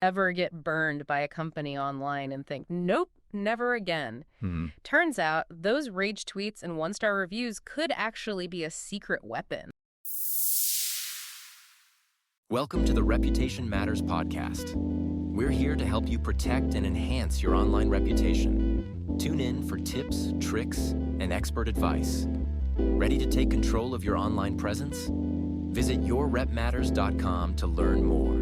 Ever get burned by a company online and think, nope, never again? Hmm. Turns out those rage tweets and one-star reviews could actually be a secret weapon. Welcome to the Reputation Matters podcast. We're here to help you protect and enhance your online reputation. Tune in for tips, tricks, and expert advice. Ready to take control of your online presence? Visit yourrepmatters.com to learn more.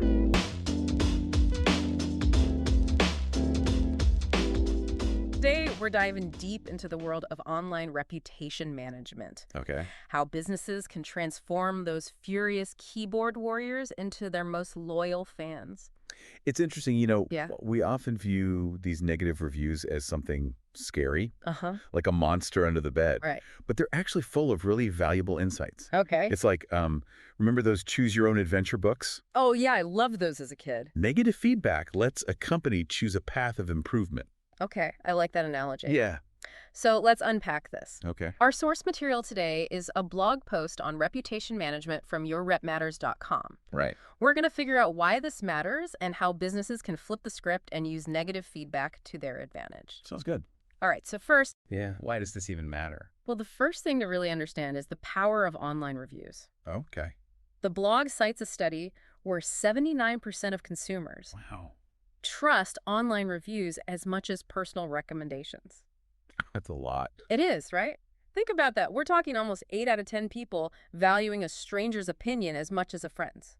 Today, we're diving deep into the world of online reputation management. Okay. How businesses can transform those furious keyboard warriors into their most loyal fans. It's interesting, Yeah. we often view these negative reviews as something scary, Uh-huh. like a monster under the bed. Right. But they're actually full of really valuable insights. Okay. It's like, remember those choose your own adventure books? Oh, yeah, I loved those as a kid. Negative feedback lets a company choose a path of improvement. Okay, I like that analogy. Yeah. So let's unpack this. Okay. Our source material today is a blog post on reputation management from yourrepmatters.com. Right. We're going to figure out why this matters and how businesses can flip the script and use negative feedback to their advantage. Sounds good. All right, so first, Yeah, why does this even matter? well, the first thing to really understand is the power of online reviews. Okay. The blog cites a study where 79% of consumers Wow. trust online reviews as much as personal recommendations. That's a lot. It is, right? Think about that. We're talking almost 8 out of 10 people valuing a stranger's opinion as much as a friend's.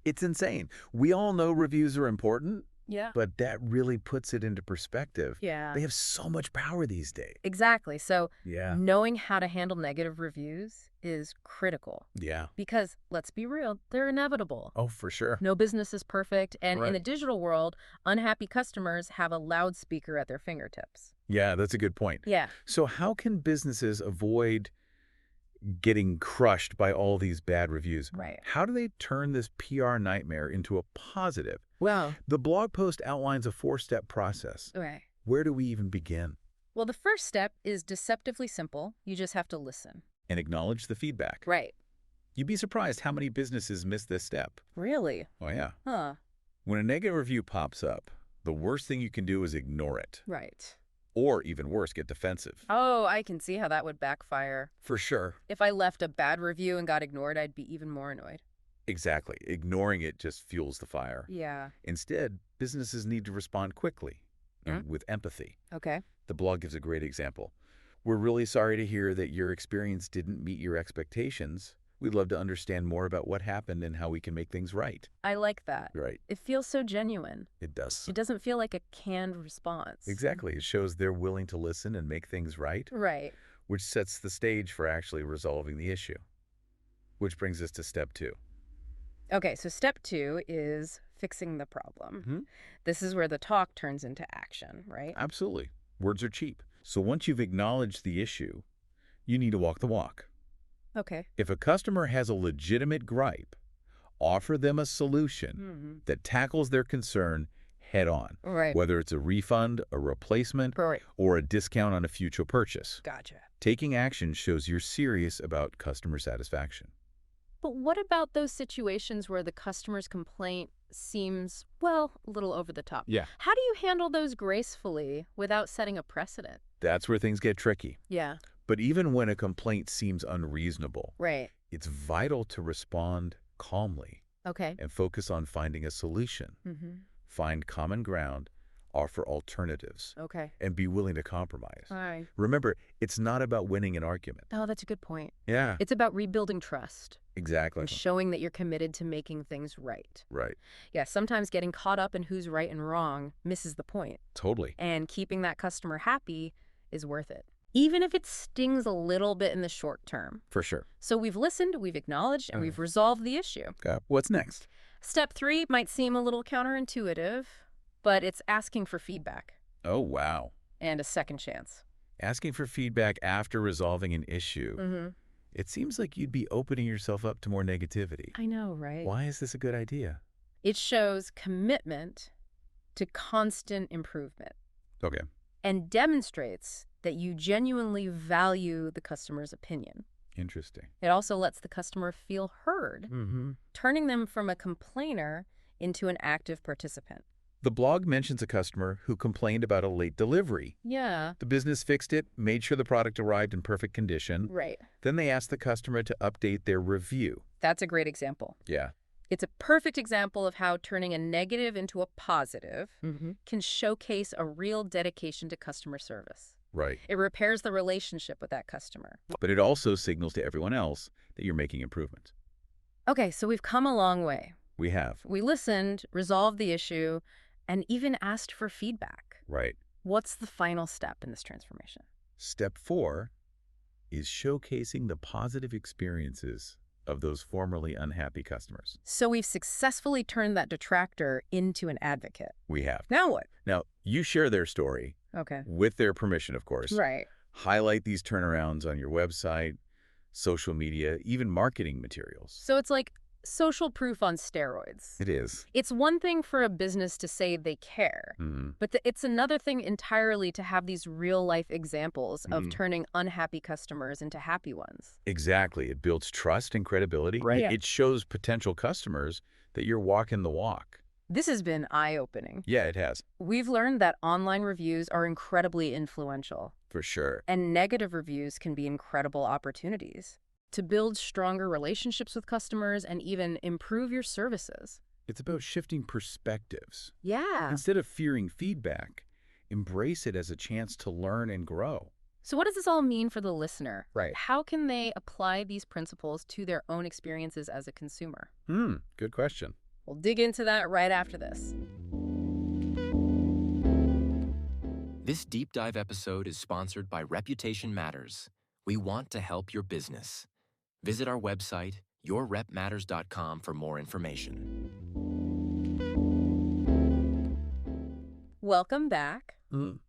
It's insane. We all know reviews are important, Yeah. but that really puts it into perspective. Yeah. They have so much power these days. Exactly. So Yeah. knowing how to handle negative reviews is critical Yeah. because, let's be real, they're inevitable. Oh, for sure. No business is perfect, and in Right. the digital world, unhappy customers have a loudspeaker at their fingertips. Yeah, that's a good point. Yeah. So how can businesses avoid getting crushed by all these bad reviews? Right. How do they turn this PR nightmare into a positive? Well, The blog post outlines a 4-step process. right. Where do we even begin? Well, the first step is deceptively simple. You just have to listen. And acknowledge the feedback. Right. You'd be surprised how many businesses miss this step. Really? Oh, yeah. Huh. When a negative review pops up, the worst thing you can do is ignore it. Right. Or even worse, get defensive. Oh, I can see how that would backfire. For sure. If I left a bad review and got ignored, I'd be even more annoyed. Exactly. Ignoring it just fuels the fire. Yeah. Instead, businesses need to respond quickly and with empathy. Okay. The blog gives a great example. We're really sorry to hear that your experience didn't meet your expectations. We'd love to understand more about what happened and how we can make things right. I like that. Right. It feels so genuine. It does. It doesn't feel like a canned response. Exactly. It shows they're willing to listen and make things right, Right. which sets the stage for actually resolving the issue. Which brings us to step 2. Okay, so step 2 is fixing the problem. Mhm. This is where the talk turns into action, right? Absolutely. Words are cheap. So once you've acknowledged the issue, you need to walk the walk. Okay. If a customer has a legitimate gripe, offer them a solution Mm-hmm. that tackles their concern head on, Right. whether it's a refund, a replacement, Right. or a discount on a future purchase. Gotcha. Taking action shows you're serious about customer satisfaction. But what about those situations where the customer's complaint seems, well, a little over the top? Yeah. How do you handle those gracefully without setting a precedent? That's where things get tricky. Yeah. But even when a complaint seems unreasonable, Right. it's vital to respond calmly Okay. and focus on finding a solution. Mm-hmm. Find common ground, offer alternatives, Okay. and be willing to compromise. All right. Remember, it's not about winning an argument. Oh, that's a good point. Yeah, It's about rebuilding trust exactly. and showing that you're committed to making things right. Right. Yeah, sometimes getting caught up in who's right and wrong misses the point. Totally. And keeping that customer happy is worth it, even if it stings a little bit in the short term. For sure. So we've listened, we've acknowledged, and we've resolved the issue. Okay. What's next? Step 3 might seem a little counterintuitive, but it's asking for feedback Oh, wow. and a second chance. Asking for feedback after resolving an issue. Mm-hmm. It seems like you'd be opening yourself up to more negativity. I know, right? Why is this a good idea? It shows commitment to constant improvement Okay. and demonstrates that you genuinely value the customer's opinion. Interesting. It also lets the customer feel heard, Mm-hmm. turning them from a complainer into an active participant. The blog mentions a customer who complained about a late delivery. Yeah. The business fixed it, made sure the product arrived in perfect condition. Right. Then they asked the customer to update their review. That's a great example. Yeah. It's a perfect example of how turning a negative into a positive can showcase a real dedication to customer service. Right. It repairs the relationship with that customer. But it also signals to everyone else that you're making improvements. Okay, so we've come a long way. We have. We listened, resolved the issue, and even asked for feedback. Right. What's the final step in this transformation? Step 4 is showcasing the positive experiences of those formerly unhappy customers. So we've successfully turned that detractor into an advocate. We have. Now what? Now, you share their story, Okay. with their permission, of course. Right. Highlight these turnarounds on your website, social media, even marketing materials. So it's like social proof on steroids. It is. It's one thing for a business to say they care, but it's another thing entirely to have these real-life examples of turning unhappy customers into happy ones. Exactly. It builds trust and credibility. Right. Yeah. It shows potential customers that you're walking the walk. This has been eye-opening. Yeah, it has. We've learned that online reviews are incredibly influential, For sure. and negative reviews can be incredible opportunities to build stronger relationships with customers and even improve your services. It's about shifting perspectives. Yeah. Instead of fearing feedback, embrace it as a chance to learn and grow. So what does this all mean for the listener? Right. How can they apply these principles to their own experiences as a consumer? Good question. We'll dig into that right after this. This deep dive episode is sponsored by Reputation Matters. We want to help your business. Visit our website, yourrepmatters.com, for more information. Welcome back.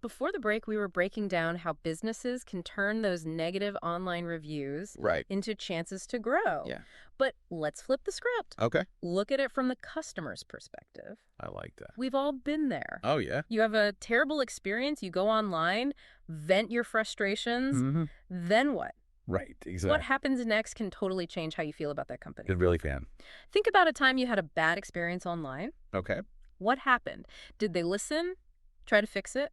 Before the break, we were breaking down how businesses can turn those negative online reviews Right. into chances to grow. Yeah. But let's flip the script. Okay. Look at it from the customer's perspective. I like that. We've all been there. Oh, yeah? You have a terrible experience, you go online, vent your frustrations, then what? Right. Exactly. What happens next can totally change how you feel about that company. It really can. Think about a time you had a bad experience online. Okay. What happened? Did they listen? Try to fix it?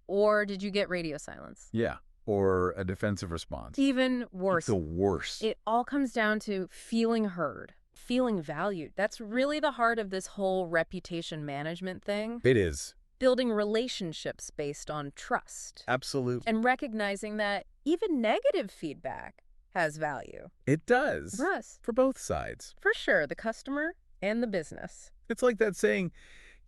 Or did you get radio silence? Yeah. Or a defensive response. Even worse. The worst. It all comes down to feeling heard, feeling valued. That's really the heart of this whole reputation management thing. It is. Building relationships based on trust. Absolutely. And recognizing that even negative feedback has value. It does. For us. For both sides. For sure, the customer and the business. It's like that saying,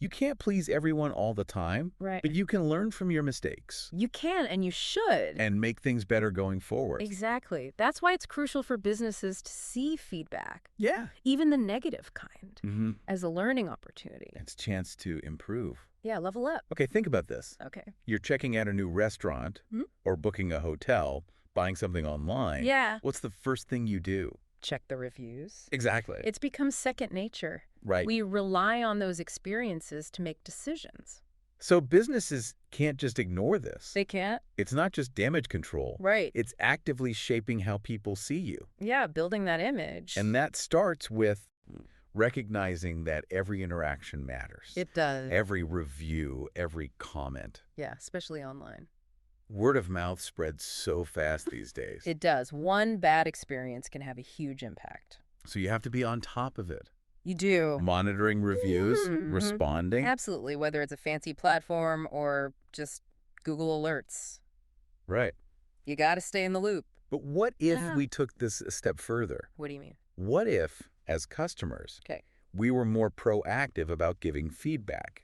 you can't please everyone all the time, Right. but you can learn from your mistakes You can and you should. and make things better going forward. Exactly. That's why it's crucial for businesses to see feedback, Yeah. even the negative kind, as a learning opportunity. It's a chance to improve. Yeah, level up. Okay, think about this. Okay. You're checking out a new restaurant or booking a hotel, buying something online. Yeah. What's the first thing you do? Check the reviews. Exactly. It's become second nature. Right. We rely on those experiences to make decisions. So businesses can't just ignore this. They can't? It's not just damage control. Right. It's actively shaping how people see you. Yeah, building that image. And that starts with recognizing that every interaction matters. It does. Every review, every comment. Yeah, especially online. Word of mouth spreads so fast these days. It does. One bad experience can have a huge impact. So you have to be on top of it. You do. Monitoring reviews, responding. Absolutely, whether it's a fancy platform or just Google Alerts. Right. You got to stay in the loop. But what if we took this a step further? What do you mean? What if, as customers, we were more proactive about giving feedback?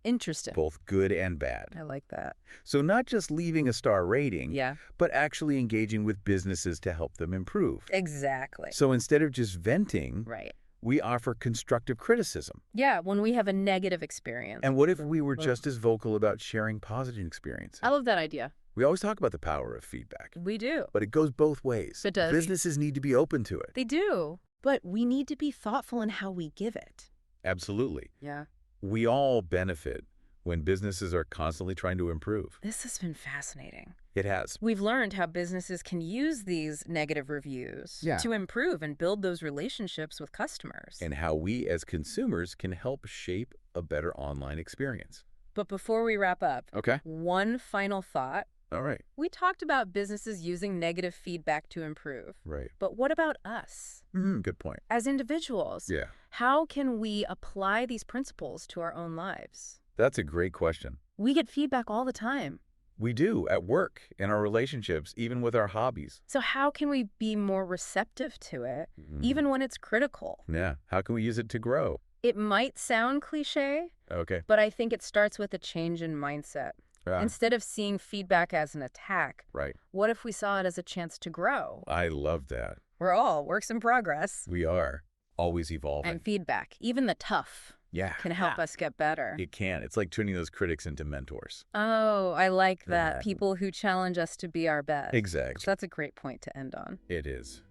Interesting. Both good and bad. I like that. So not just leaving a star rating, Yeah. but actually engaging with businesses to help them improve. Exactly. So instead of just venting, Right. we offer constructive criticism. Yeah, when we have a negative experience. And what if we were just as vocal about sharing positive experiences? I love that idea. We always talk about the power of feedback, We do. but it goes both ways. It does. Businesses need to be open to it. They do. But we need to be thoughtful in how we give it. Absolutely. Yeah. We all benefit when businesses are constantly trying to improve. This has been fascinating. It has. We've learned how businesses can use these negative reviews to improve and build those relationships with customers. And how we as consumers can help shape a better online experience. But before we wrap up, Okay. one final thought. All right. We talked about businesses using negative feedback to improve. Right. But what about us? Good point. As individuals, Yeah. how can we apply these principles to our own lives? That's a great question. We get feedback all the time. We do at work, in our relationships, even with our hobbies. So how can we be more receptive to it, even when it's critical? Yeah. How can we use it to grow? It might sound cliche, Okay. but I think it starts with a change in mindset. Yeah. Instead of seeing feedback as an attack, Right. what if we saw it as a chance to grow? I love that. We're all works in progress. We are always evolving. And feedback, even the tough, can help us get better. It can. It's like turning those critics into mentors. Oh, I like that. Yeah. People who challenge us to be our best. Exactly. That's a great point to end on. It is.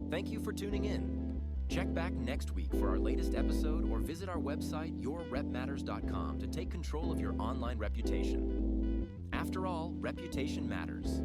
Thank you for tuning in. Check back next week for our latest episode or visit our website, yourrepmatters.com, to take control of your online reputation. After all, reputation matters.